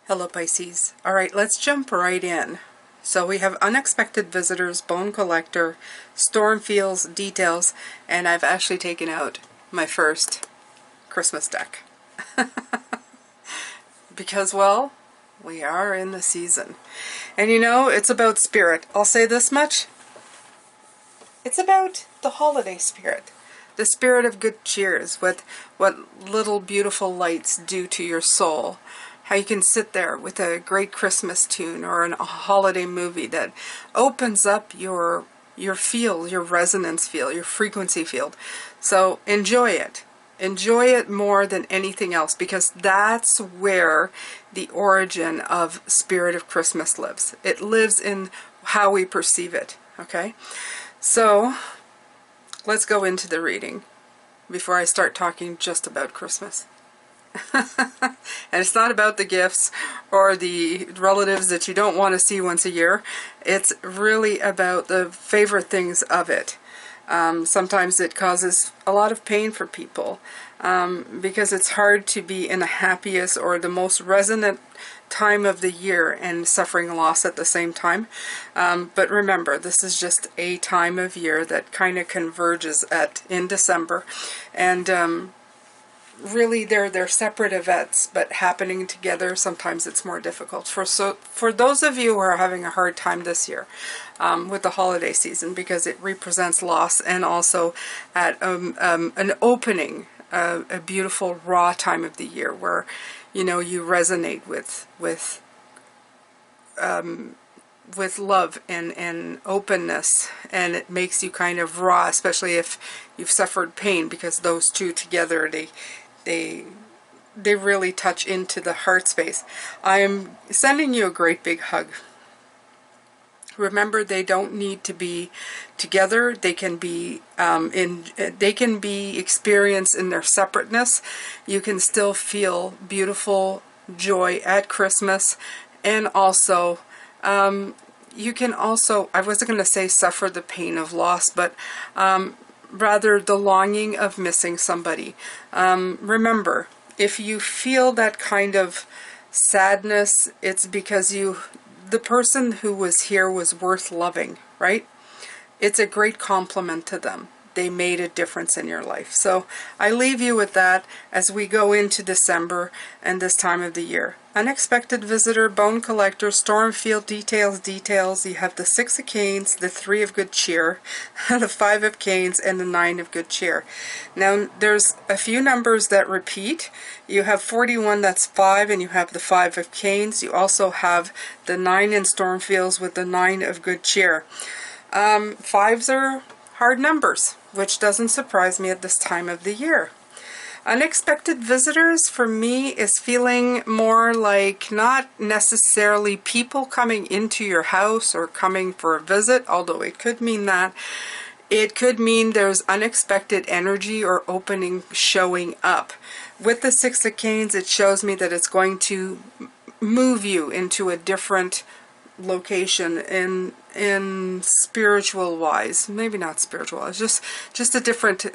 Hello Pisces. Alright, let's jump right in. So we have unexpected visitors, bone collector, storm feels, details, and I've actually taken out my first Christmas deck. Because, well, we are in the season. And you know, it's about spirit. I'll say this much. It's about the holiday spirit. The spirit of good cheers, what little beautiful lights do to your soul. How you can sit there with a great Christmas tune or a holiday movie that opens up your field, your resonance field, your frequency field. So enjoy it. Enjoy it more than anything else, because that's where the origin of Spirit of Christmas lives. It lives in how we perceive it, okay? So let's go into the reading before I start talking just about Christmas. And it's not about the gifts or the relatives that you don't want to see once a year. It's really about the favorite things of it. Sometimes it causes a lot of pain for people because it's hard to be in the happiest or the most resonant time of the year and suffering loss at the same time. But remember, this is just a time of year that kind of converges in December, and really they're separate events, but happening together, sometimes it's more difficult. For those of you who are having a hard time this year with the holiday season, because it represents loss, and also at an opening, a beautiful raw time of the year where, you know, you resonate with love and openness, and it makes you kind of raw, especially if you've suffered pain, because those two together, they really touch into the heart space. I am sending you a great big hug. Remember, they don't need to be together. They can be experienced in their separateness. You can still feel beautiful joy at Christmas, and also you can also, I wasn't going to say suffer the pain of loss, but rather the longing of missing somebody. Remember, if you feel that kind of sadness, it's because the person who was here was worth loving, right? It's a great compliment to them. They made a difference in your life. So I leave you with that as we go into December and this time of the year. Unexpected visitor, bone collector, storm field, details. You have the 6 of Canes, the 3 of good cheer, the 5 of Canes, and the 9 of good cheer. Now there's a few numbers that repeat. You have 41, that's 5, and you have the 5 of Canes. You also have the 9 in storm fields with the 9 of good cheer. 5s are hard numbers, which doesn't surprise me at this time of the year. Unexpected visitors for me is feeling more like not necessarily people coming into your house or coming for a visit, although it could mean that. It could mean there's unexpected energy or opening showing up. With the 6 of Canes, it shows me that it's going to move you into a different location in spiritual wise, maybe not spiritual, it's just a different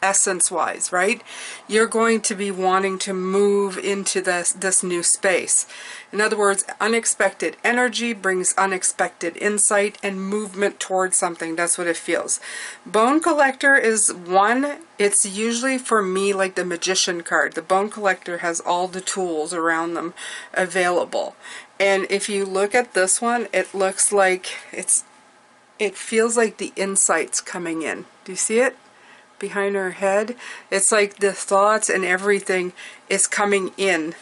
essence wise, right? You're going to be wanting to move into this new space. In other words, unexpected energy brings unexpected insight and movement towards something. That's what it feels. Bone collector is one. It's usually for me like the magician card. The bone collector has all the tools around them available. And if you look at this one, it looks like it feels like the insight's coming in. Do you see it? Behind her head, it's like the thoughts and everything is coming in,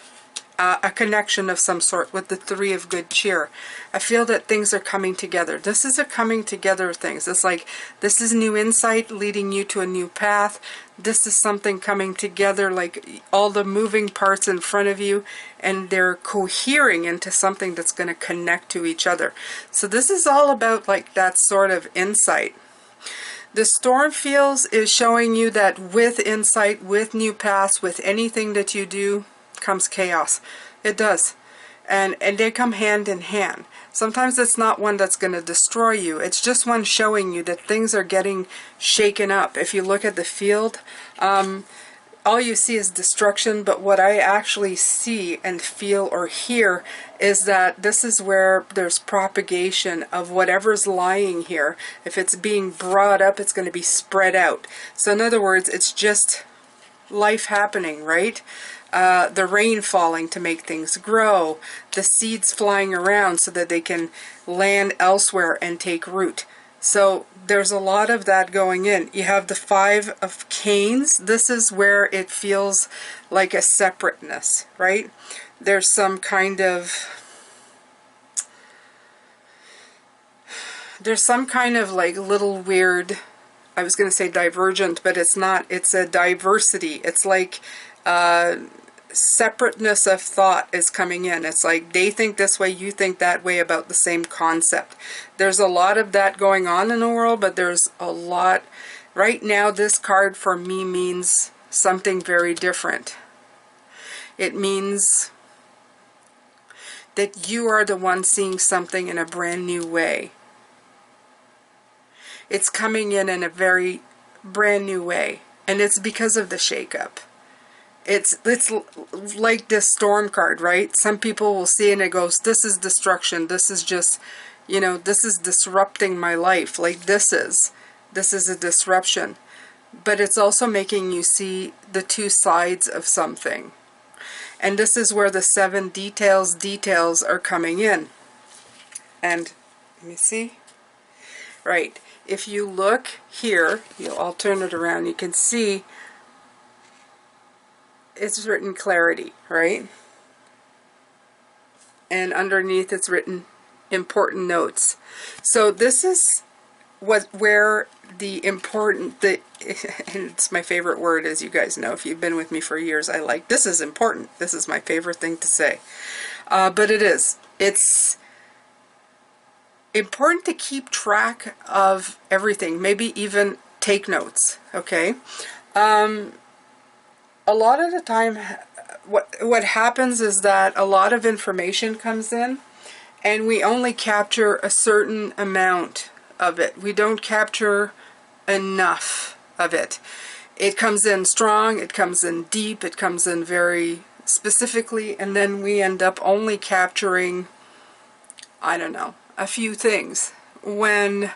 a connection of some sort with the 3 of good cheer. I feel that things are coming together. This is a coming together of things. It's like this is new insight leading you to a new path. This is something coming together, like all the moving parts in front of you, and they're cohering into something that's going to connect to each other. So this is all about like that sort of insight. The storm fields is showing you that with insight, with new paths, with anything that you do, comes chaos. It does. And they come hand in hand. Sometimes it's not one that's going to destroy you. It's just one showing you that things are getting shaken up. If you look at the field, all you see is destruction, but what I actually see and feel or hear is that this is where there's propagation of whatever's lying here. If it's being brought up, it's going to be spread out. So in other words, it's just life happening, right? The rain falling to make things grow, the seeds flying around so that they can land elsewhere and take root. So there's a lot of that going in. You have the Five of Canes. This is where it feels like a separateness, right? There's some kind of like little weird, I was going to say divergent, but it's not. It's a diversity. It's like separateness of thought is coming in. It's like they think this way, you think that way about the same concept. There's a lot of that going on in the world, but there's a lot. Right now, this card for me means something very different. It means that you are the one seeing something in a brand new way. It's coming in a very brand new way, and it's because of the shakeup. It's like this storm card, right? Some people will see and it goes, this is destruction. This is just, you know, this is disrupting my life. Like this is a disruption. But it's also making you see the two sides of something. And this is where the 7 details are coming in. And let me see. Right. If you look here, I'll turn it around, you can see it's written clarity, right? And underneath it's written important notes. So this is where the important, and it's my favorite word, as you guys know, if you've been with me for years, I like, this is important. This is my favorite thing to say. But it is. It's important to keep track of everything, maybe even take notes, okay? A lot of the time, what happens is that a lot of information comes in, and we only capture a certain amount of it. We don't capture enough of it. It comes in strong, it comes in deep, it comes in very specifically, and then we end up only capturing, I don't know, a few things. When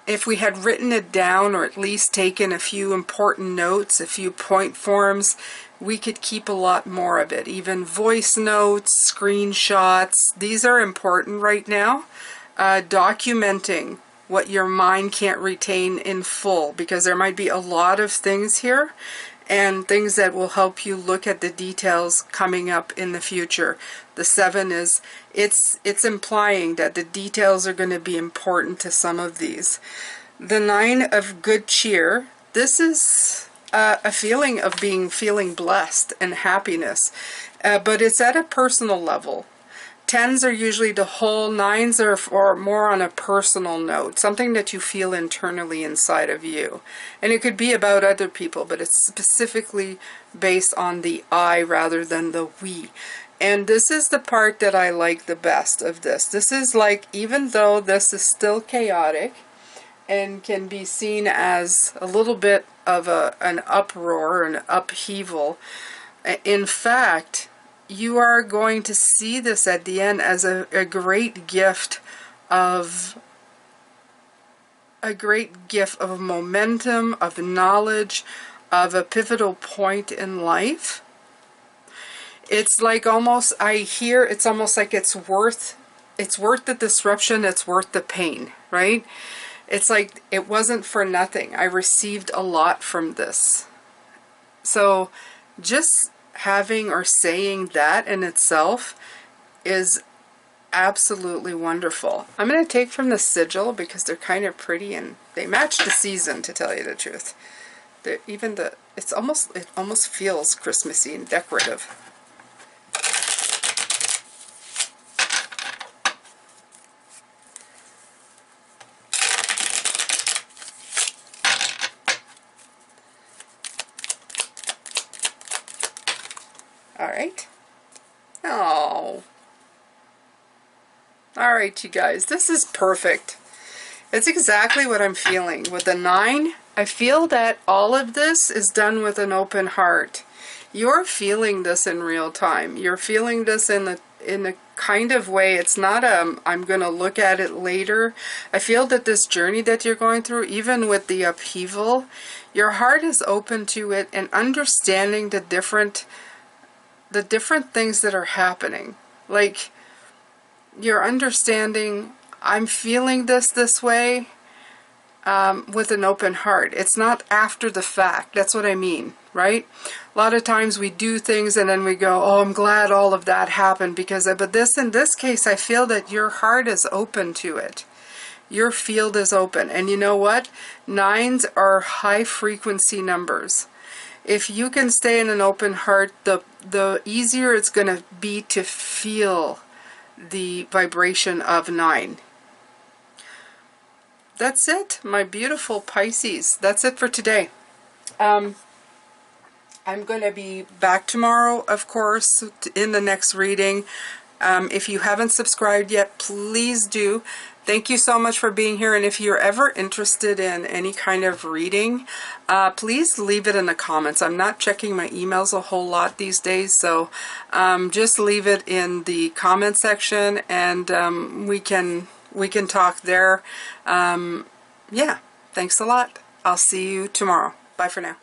if we had written it down, or at least taken a few important notes, a few point forms, we could keep a lot more of it. Even voice notes, screenshots, these are important right now. Documenting what your mind can't retain in full, because there might be a lot of things here, and things that will help you look at the details coming up in the future. The 7 is, it's implying that the details are going to be important to some of these. The 9 of good cheer, this is a feeling of feeling blessed and happiness, but it's at a personal level. 10s are usually the whole, 9s are more on a personal note, something that you feel internally inside of you. And it could be about other people, but it's specifically based on the I rather than the we. And this is the part that I like the best of this. This is like, even though this is still chaotic and can be seen as a little bit of an uproar, an upheaval, in fact, you are going to see this at the end as a great gift of momentum, of knowledge, of a pivotal point in life. It's like almost, I hear it's almost like it's worth the disruption, it's worth the pain, right? It's like it wasn't for nothing. I received a lot from this. So just having or saying that in itself is absolutely wonderful. I'm going to take from the sigil because they're kind of pretty and they match the season, to tell you the truth. It almost feels Christmassy and decorative. Alright. Oh. Alright, you guys. This is perfect. It's exactly what I'm feeling. With the 9, I feel that all of this is done with an open heart. You're feeling this in real time. You're feeling this in the kind of way. It's not I'm going to look at it later. I feel that this journey that you're going through, even with the upheaval, your heart is open to it and understanding the different things that are happening. Like, you're understanding, I'm feeling this way, with an open heart. It's not after the fact. That's what I mean, right? A lot of times we do things and then we go, oh, I'm glad all of that happened because but this, in this case, I feel that your heart is open to it. Your field is open. And you know what? 9s are high frequency numbers. If you can stay in an open heart, the easier it's going to be to feel the vibration of 9. That's it, my beautiful Pisces. That's it for today. I'm going to be back tomorrow, of course, in the next reading. If you haven't subscribed yet, please do. Thank you so much for being here. And if you're ever interested in any kind of reading, please leave it in the comments. I'm not checking my emails a whole lot these days, so just leave it in the comment section, and we can talk there. Yeah, thanks a lot. I'll see you tomorrow. Bye for now.